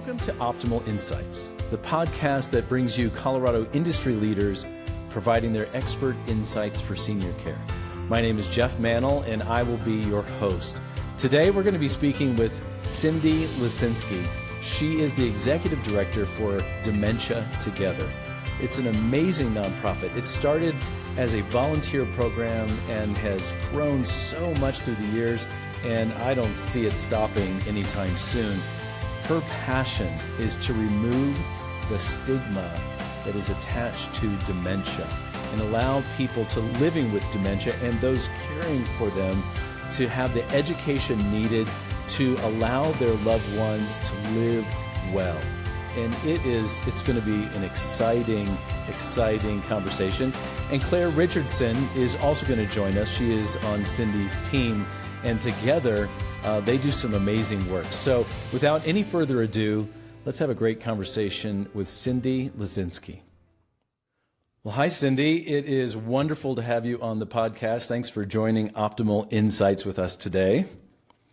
Welcome to Optimal Insights, the podcast that brings you Colorado industry leaders providing their expert insights for senior care. My name is Jeff Mannel, and I will be your host. Today, we're going to be speaking with Cyndy Luzinski. She is the Executive Director for Dementia Together. It's an amazing nonprofit. It started as a volunteer program and has grown so much through the years, and I don't see it stopping anytime soon. Her passion is to remove the stigma that is attached to dementia and allow people to living with dementia and those caring for them to have the education needed to allow their loved ones to live well. And it's going to be an exciting conversation. And Claire Richardson is also going to join us. She is on Cyndy's team, and together they do some amazing work. So without any further ado, let's have a great conversation with Cyndy Luzinski. Well, hi, Cyndy. It is wonderful to have you on the podcast. Thanks for joining Optimal Insights with us today.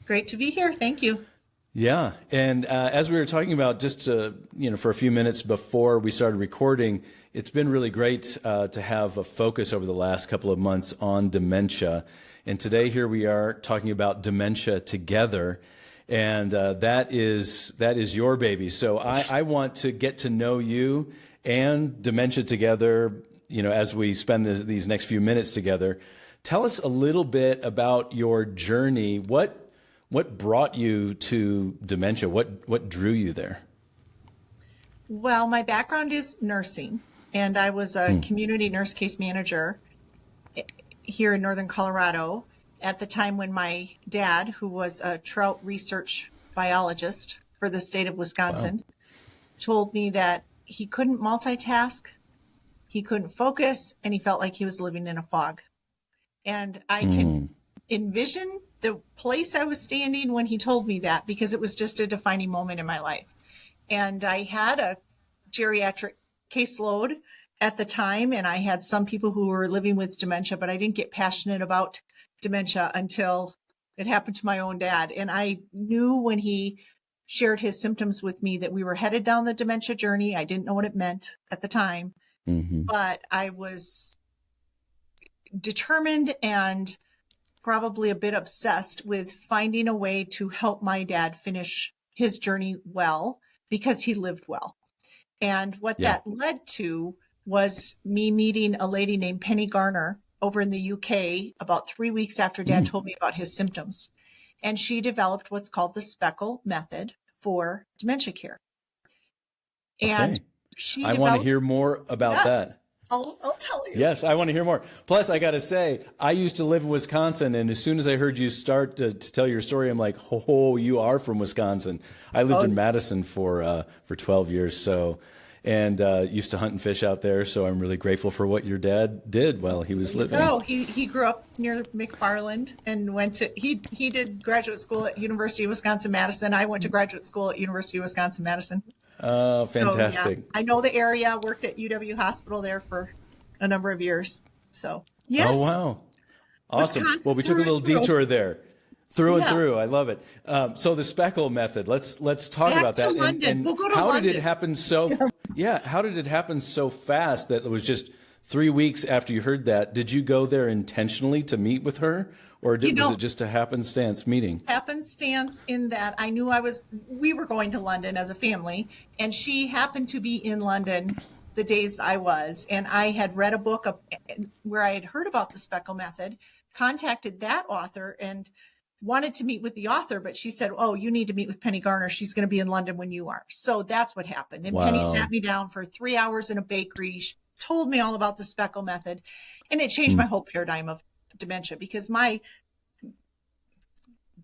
Great to be here. Thank you. Yeah, and as we were talking about just for a few minutes before we started recording, it's been really great to have a focus over the last couple of months on dementia. And today here we are talking about Dementia Together, and that is your baby. So I want to get to know you and Dementia Together, as we spend these next few minutes together. Tell us a little bit about your journey. What brought you to dementia? What drew you there? Well, my background is nursing, and I was a community nurse case manager here in Northern Colorado at the time when my dad, who was a trout research biologist for the state of Wisconsin, told me that he couldn't multitask, he couldn't focus, and he felt like he was living in a fog. And I can envision the place I was standing when he told me that, because it was just a defining moment in my life. And I had a geriatric caseload at the time, and I had some people who were living with dementia, but I didn't get passionate about dementia until it happened to my own dad. And I knew when he shared his symptoms with me that we were headed down the dementia journey. I didn't know what it meant at the time, but I was determined and probably a bit obsessed with finding a way to help my dad finish his journey well, because he lived well. And what that led to was me meeting a lady named Penny Garner over in the UK about 3 weeks after Dad told me about his symptoms. And she developed what's called the Speckle method for dementia care. And I want to hear more about that. I'll tell you. Yes, I want to hear more. Plus, I got to say, I used to live in Wisconsin, and as soon as I heard you start to tell your story, I'm like, oh, you are from Wisconsin. I lived in Madison for 12 years, and used to hunt and fish out there, so I'm really grateful for what your dad did while he was living. Oh, he grew up near McFarland and he did graduate school at University of Wisconsin-Madison. I went to graduate school at University of Wisconsin-Madison. Oh, fantastic. So, I know the area, worked at UW Hospital there for a number of years. So, yes. Oh, wow. Awesome. Wisconsin, well, we took a little detour there. Through and through. I love it. So the Speckle method, let's talk about that. London. We'll go to how London. did it happen how did it happen so fast that it was just 3 weeks after you heard that? Did you go there intentionally to meet with her, or was it just a happenstance meeting? Happenstance in that I knew we were going to London as a family, and she happened to be in London the days I was, and I had read a book where I had heard about the Speckle method, contacted that author and wanted to meet with the author, but she said, oh, you need to meet with Penny Garner. She's going to be in London when you are. So that's what happened. And Penny sat me down for 3 hours in a bakery. She told me all about the Speckle method, and it changed my whole paradigm of dementia, because my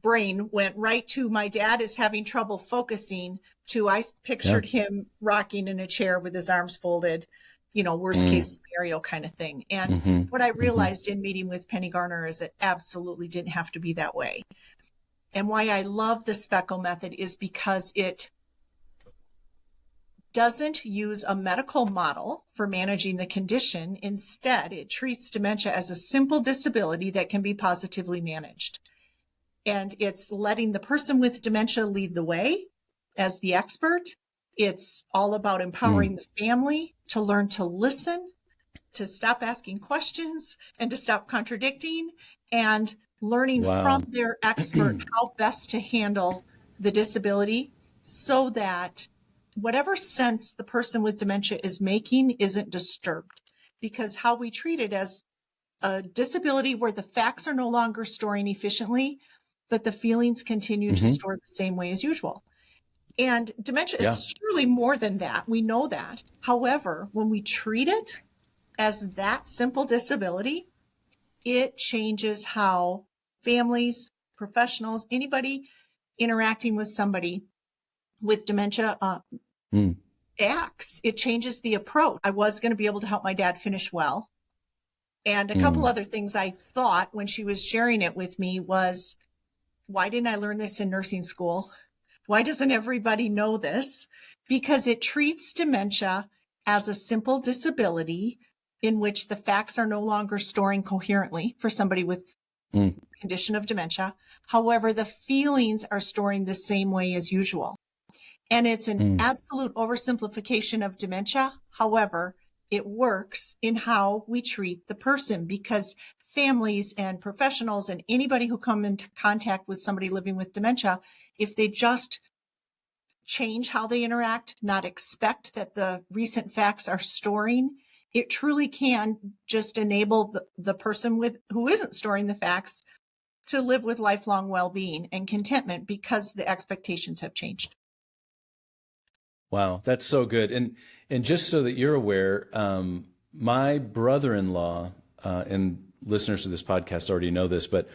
brain went right to my dad is having trouble focusing to I pictured him rocking in a chair with his arms folded, worst case scenario kind of thing. And what I realized in meeting with Penny Garner is it absolutely didn't have to be that way. And why I love the Speckle method is because it doesn't use a medical model for managing the condition. Instead, it treats dementia as a simple disability that can be positively managed. And it's letting the person with dementia lead the way as the expert It's all about empowering the family to learn to listen, to stop asking questions, and to stop contradicting, and learning from their expert how best to handle the disability so that whatever sense the person with dementia is making isn't disturbed. Because how we treat it as a disability where the facts are no longer storing efficiently, but the feelings continue to store the same way as usual. And dementia is surely more than that. We know that. However, when we treat it as that simple disability, it changes how families, professionals, anybody interacting with somebody with dementia acts. It changes the approach. I was going to be able to help my dad finish well. And a couple other things I thought when she was sharing it with me was, why didn't I learn this in nursing school? Why doesn't everybody know this? Because it treats dementia as a simple disability in which the facts are no longer storing coherently for somebody with condition of dementia. However, the feelings are storing the same way as usual. And it's an absolute oversimplification of dementia. However, it works in how we treat the person, because families and professionals and anybody who come into contact with somebody living with dementia, if they just change how they interact, not expect that the recent facts are storing, it truly can just enable the person who isn't storing the facts to live with lifelong well-being and contentment because the expectations have changed. Wow, that's so good. And just so that you're aware, my brother-in-law, and listeners to this podcast already know this, but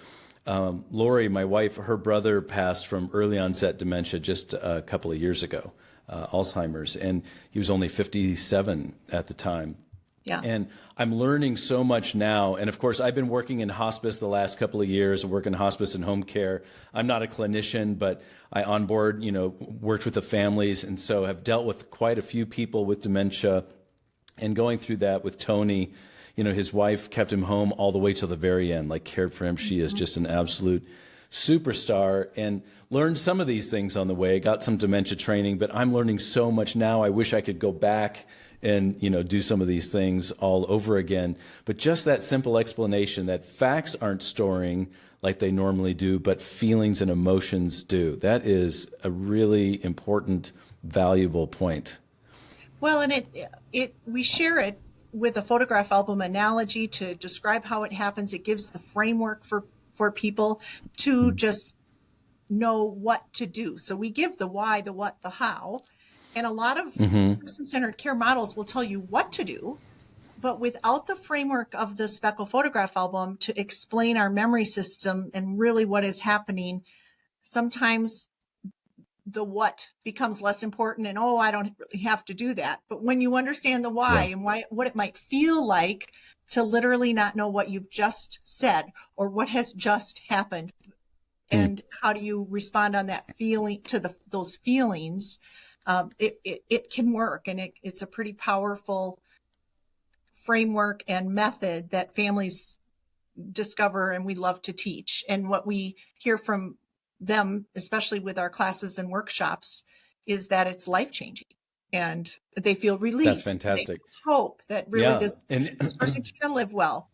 Lori, my wife, her brother passed from early onset dementia just a couple of years ago, Alzheimer's, and he was only 57 at the time. Yeah. And I'm learning so much now. And of course, I've been working in hospice the last couple of years, working in hospice and home care. I'm not a clinician, but I onboard, worked with the families, and so have dealt with quite a few people with dementia. And going through that with Tony, his wife kept him home all the way till the very end, like cared for him. She is just an absolute superstar, and learned some of these things on the way, got some dementia training, but I'm learning so much now. I wish I could go back and, do some of these things all over again. But just that simple explanation that facts aren't storing like they normally do, but feelings and emotions do. That is a really important, valuable point. Well, and we share it with a photograph album analogy to describe how it happens. It gives the framework for people to just know what to do. So we give the why, the what, the how. And a lot of person-centered care models will tell you what to do, but without the framework of the Speckle photograph album to explain our memory system and really what is happening, sometimes the what becomes less important and, I don't really have to do that. But when you understand the why and what it might feel like to literally not know what you've just said or what has just happened, and how do you respond on that feeling to those feelings, it can work. And it's a pretty powerful framework and method that families discover and we love to teach. And what we hear from them, especially with our classes and workshops, is that it's life-changing and they feel relief. That's fantastic. They hope that really this person can live well.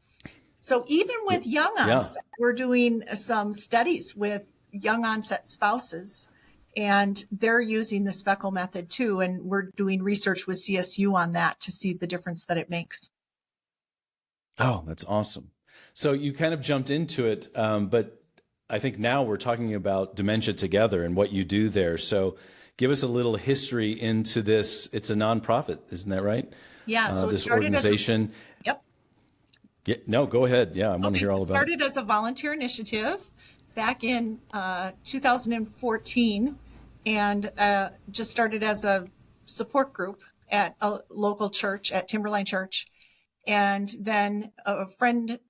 So even with young onset, we're doing some studies with young onset spouses, and they're using the Speckle method too. And we're doing research with CSU on that to see the difference that it makes. Oh, that's awesome. So you kind of jumped into it, but I think now we're talking about Dementia Together and what you do there. So give us a little history into this. It's a nonprofit, isn't that right? Yeah. So this organization. Yep. Yeah, no, go ahead. Yeah, I want to hear all about it. It started as a volunteer initiative back in 2014, and just started as a support group at a local church, at Timberline Church. And then a friend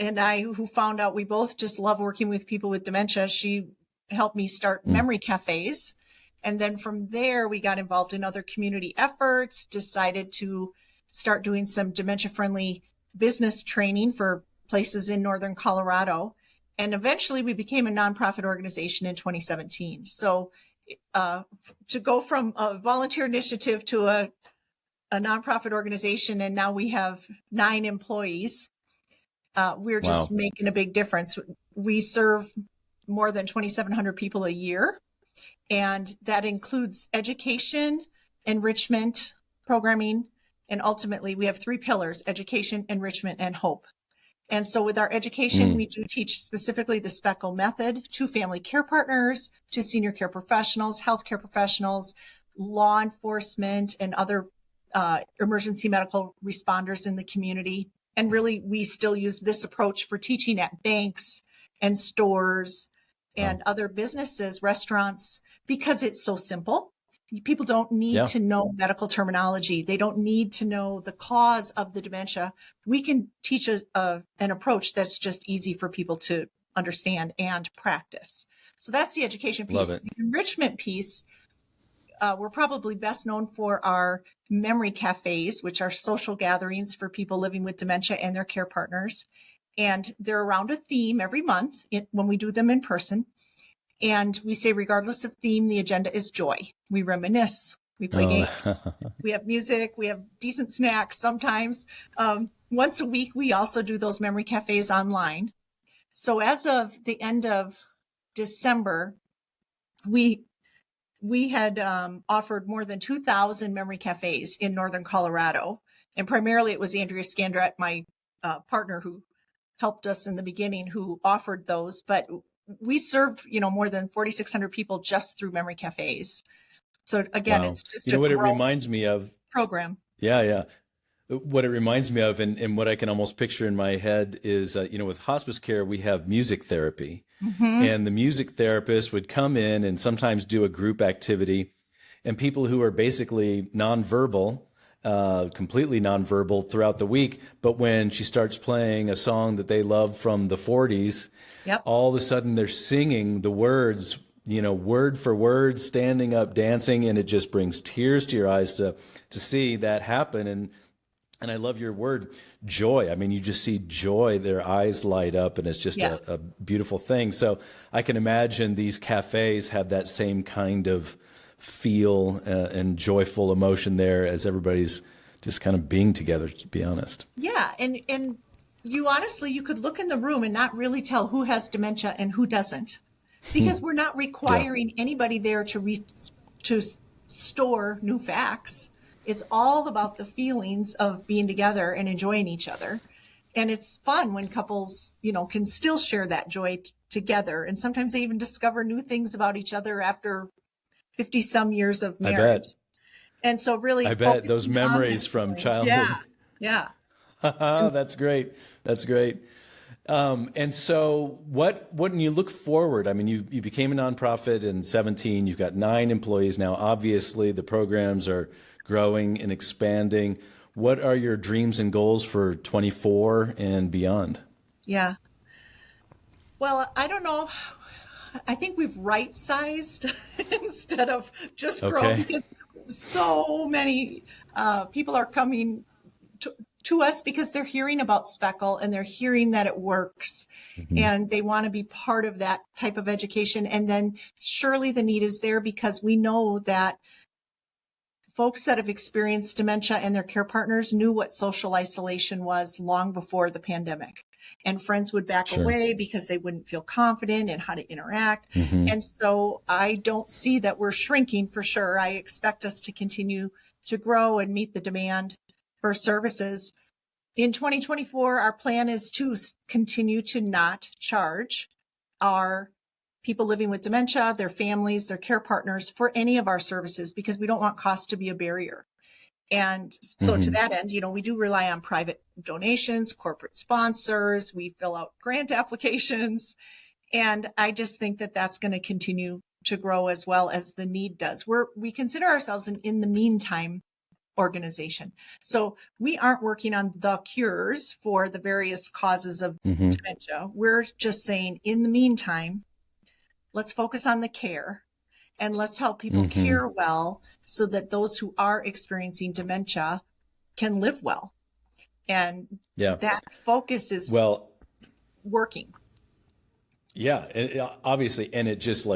and I, who found out we both just love working with people with dementia, she helped me start memory cafes. And then from there, we got involved in other community efforts, decided to start doing some dementia-friendly business training for places in northern Colorado. And eventually we became a nonprofit organization in 2017. So to go from a volunteer initiative to a nonprofit organization, and now we have 9 employees. We're just making a big difference. We serve more than 2,700 people a year, and that includes education, enrichment, programming, and ultimately we have 3 pillars: education, enrichment, and hope. And so with our education, we do teach specifically the SPECO method to family care partners, to senior care professionals, healthcare professionals, law enforcement, and other emergency medical responders in the community. And really, we still use this approach for teaching at banks and stores and other businesses, restaurants, because it's so simple. People don't need to know medical terminology. They don't need to know the cause of the dementia. We can teach an approach that's just easy for people to understand and practice. So that's the education piece. The enrichment piece, we're probably best known for our memory cafes, which are social gatherings for people living with dementia and their care partners. And they're around a theme every month when we do them in person. And we say, regardless of theme, the agenda is joy. We reminisce, we play games, we have music, we have decent snacks sometimes. Once a week, we also do those memory cafes online. So as of the end of December, we had offered more than 2,000 memory cafes in Northern Colorado. And primarily it was Andrea Scandrett, my partner who helped us in the beginning, who offered those. But we served, more than 4,600 people just through memory cafes. So again, it's just what it reminds me of program. Yeah. What it reminds me of, and what I can almost picture in my head is, with hospice care, we have music therapy, and the music therapist would come in and sometimes do a group activity, and people who are basically nonverbal, completely nonverbal throughout the week. But when she starts playing a song that they love from the 40s, all of a sudden they're singing the words, word for word, standing up, dancing, and it just brings tears to your eyes to see that happen. And I love your word, joy. I mean, you just see joy, their eyes light up, and it's just a beautiful thing. So I can imagine these cafes have that same kind of feel and joyful emotion there as everybody's just kind of being together, to be honest. Yeah. And you honestly, you could look in the room and not really tell who has dementia and who doesn't, because we're not requiring anybody there to store new facts. It's all about the feelings of being together and enjoying each other. And it's fun when couples, can still share that joy together. And sometimes they even discover new things about each other after 50 some years of marriage. I bet. And so really, I bet those memories from childhood. Yeah. That's great. That's great. And so when you look forward, I mean, you became a nonprofit in 2017, you've got 9 employees now. Obviously the programs are growing and expanding. What are your dreams and goals for 24 and beyond? Yeah. Well, I don't know. I think we've right-sized instead of just growing, because so many people are coming to us because they're hearing about Speckle and they're hearing that it works, and they want to be part of that type of education. And then surely the need is there because we know that folks that have experienced dementia and their care partners knew what social isolation was long before the pandemic. And friends would back away because they wouldn't feel confident in how to interact. And so I don't see that we're shrinking for sure. I expect us to continue to grow and meet the demand for services. In 2024, our plan is to continue to not charge our people living with dementia, their families, their care partners for any of our services, because we don't want cost to be a barrier. And so to that end, we do rely on private donations, corporate sponsors, we fill out grant applications. And I just think that that's going to continue to grow as well as the need does. We consider ourselves an in the meantime organization. So we aren't working on the cures for the various causes of dementia. We're just saying, in the meantime, let's focus on the care and let's help people care well so that those who are experiencing dementia can live well. And that focus is working. Yeah, obviously. And it just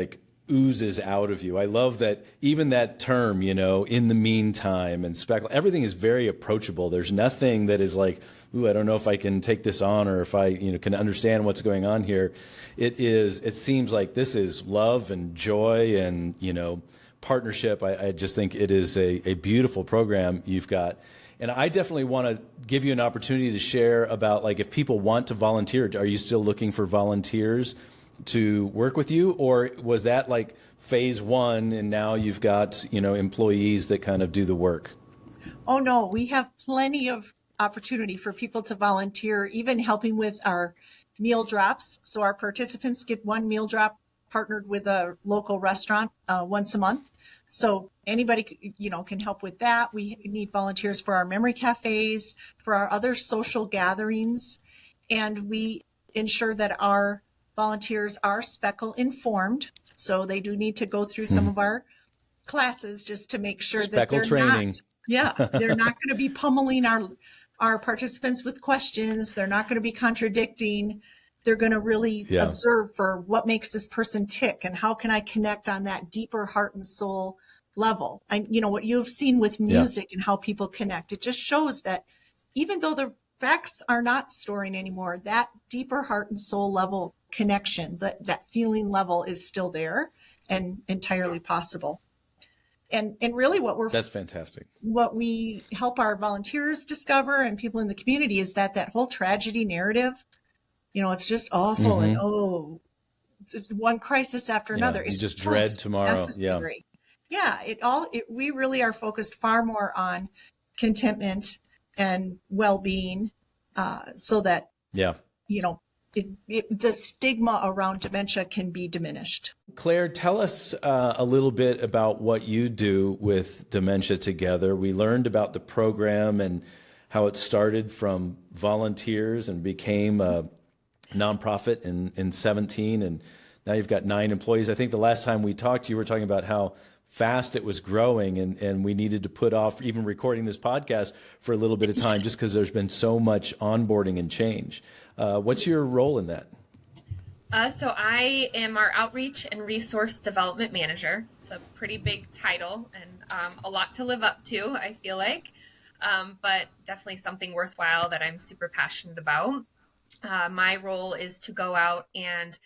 oozes out of you. I love that, even that term, in the meantime and everything is very approachable. There's nothing that is like, ooh, I don't know if I can take this on or if I, can understand what's going on here. It seems like this is love and joy and, partnership. I just think it is a beautiful program you've got. And I definitely want to give you an opportunity to share about, like, if people want to volunteer, are you still looking for volunteers to work with you, or was that like phase one and now you've got, employees that kind of do the work? Oh, no, we have plenty of opportunity for people to volunteer, even helping with our meal drops. So our participants get one meal drop partnered with a local restaurant once a month. So anybody, can help with that. We need volunteers for our memory cafes, for our other social gatherings, and we ensure that our volunteers are speckle informed. So they do need to go through some of our classes just to make sure that they're training. They're not going to be pummeling our participants with questions. They're not going to be contradicting. They're going to really observe for what makes this person tick and how can I connect on that deeper heart and soul level. And what you've seen with music and how people connect, it just shows that even though the facts are not storing anymore, that deeper heart and soul level connection, that feeling level is still there and entirely possible. And really that's fantastic. What we help our volunteers discover and people in the community is that whole tragedy narrative, it's just awful and one crisis after another. You just dread tomorrow. We really are focused far more on contentment and well-being, so that the stigma around dementia can be diminished. Claire, tell us a little bit about what you do with Dementia Together. We learned about the program and how it started from volunteers and became a nonprofit in 17, and now you've got 9 employees. I think the last time we talked, you were talking about how fast it was growing, and we needed to put off even recording this podcast for a little bit of time just because there's been so much onboarding and change. What's your role in that? So I am our Outreach and Resource Development Manager. It's a pretty big title and a lot to live up to, I feel like, but definitely something worthwhile that I'm super passionate about. My role is to go out and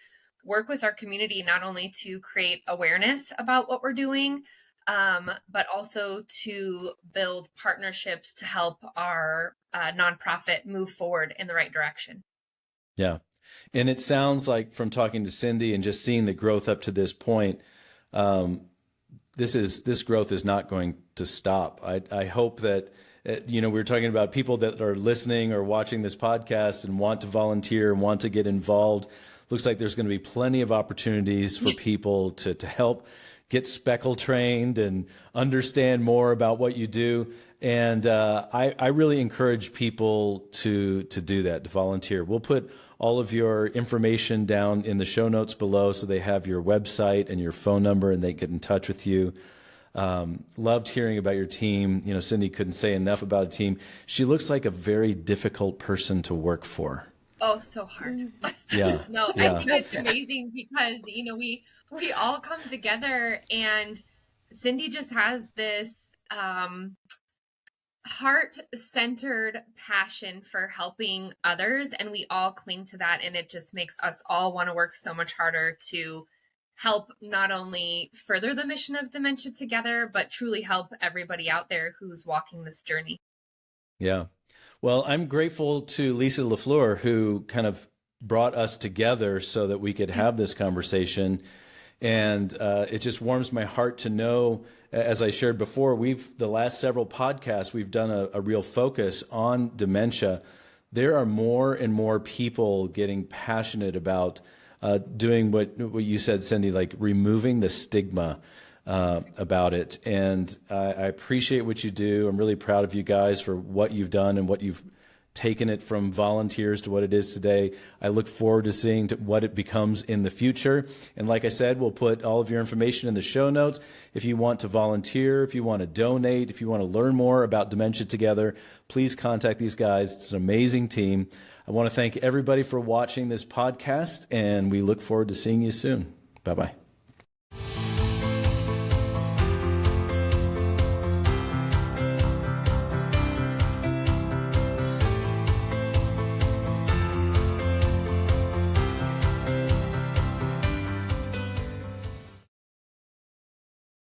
work with our community, not only to create awareness about what we're doing, but also to build partnerships to help our nonprofit move forward in the right direction. Yeah. And it sounds like, from talking to Cyndy and just seeing the growth up to this point, this growth is not going to stop. I hope that, we were talking about people that are listening or watching this podcast and want to volunteer and want to get involved. Looks like there's going to be plenty of opportunities for people to help get speckle trained and understand more about what you do. And I really encourage people to do that, to volunteer. We'll put all of your information down in the show notes below so they have your website and your phone number and they get in touch with you. Loved hearing about your team. Cyndy couldn't say enough about a team. She looks like a very difficult person to work for. Oh, so hard. Yeah. No, I think it's amazing because, we all come together and Cyndy just has this heart-centered passion for helping others, and we all cling to that, and it just makes us all want to work so much harder to help not only further the mission of Dementia Together, but truly help everybody out there who's walking this journey. Yeah. Well, I'm grateful to Lisa LaFleur, who kind of brought us together so that we could have this conversation. And it just warms my heart to know, as I shared before, the last several podcasts, we've done a real focus on dementia. There are more and more people getting passionate about doing what you said, Cyndy, like removing the stigma about it. And I appreciate what you do. I'm really proud of you guys for what you've done and what you've taken it from volunteers to what it is today. I look forward to seeing what it becomes in the future. And like I said, we'll put all of your information in the show notes. If you want to volunteer, if you want to donate, if you want to learn more about Dementia Together, please contact these guys. It's an amazing team. I want to thank everybody for watching this podcast, and we look forward to seeing you soon. Bye-bye.